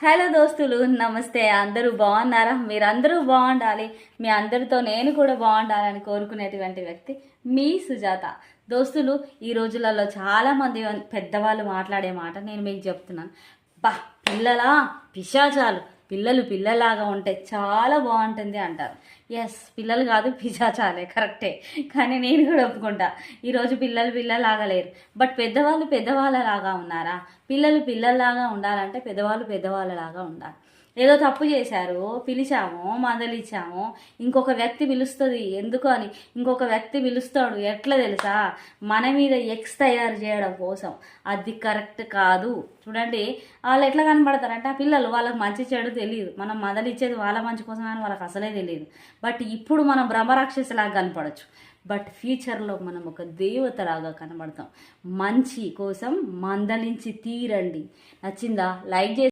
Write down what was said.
Hello దోస్తులు, నమస్తే. అందరూ బాగున్నారా? మీరందరూ బాగుండాలి, మీ అందరితో నేను కూడా బాగుండాలని కోరుకునేటువంటి వ్యక్తి మీ సుజాత. దోస్తులు, ఈ రోజులలో చాలామంది పెద్దవాళ్ళు మాట్లాడే మాట నేను మీకు చెప్తున్నాను. బా, పిల్లలా పిశాచాలు, పిల్లలు పిల్లలాగా ఉంటే చాలా బాగుంటుంది అంటారు. ఎస్, పిల్లలు కాదు పిశాచాలే, కరెక్టే. కానీ నేను కూడా ఒప్పుకుంటా, ఈరోజు పిల్లలు పిల్లలాగా లేరు. బట్ పెద్దవాళ్ళు పెద్దవాళ్ళలాగా ఉన్నారా? పిల్లలు పిల్లల్లాగా ఉండాలంటే పెద్దవాళ్ళు పెద్దవాళ్ళలాగా ఉండాలి. ఏదో తప్పు చేశారు, పిలిచాము, మందలిచ్చాము, ఇంకొక వ్యక్తి పిలుస్తుంది ఎందుకు అని, ఇంకొక వ్యక్తి పిలుస్తాడు. ఎట్లా తెలుసా? మన మీద ఎక్స్ తయారు చేయడం కోసం. అది కరెక్ట్ కాదు. చూడండి, వాళ్ళు ఎట్లా కనబడతారంటే, ఆ పిల్లలు వాళ్ళకి మంచి చెడు తెలియదు. మనం మందలిచ్చేది వాళ్ళ మంచి కోసం అని వాళ్ళకి అసలే తెలియదు. బట్ ఇప్పుడు మనం బ్రహ్మరాక్షసిలాగా కనపడచ్చు. బట్ ఫ్యూచర్లో మనం ఒక దేవతలాగా కనబడతాం. మంచి కోసం మందలించి తీరండి. నచ్చిందా? లైక్ చేసి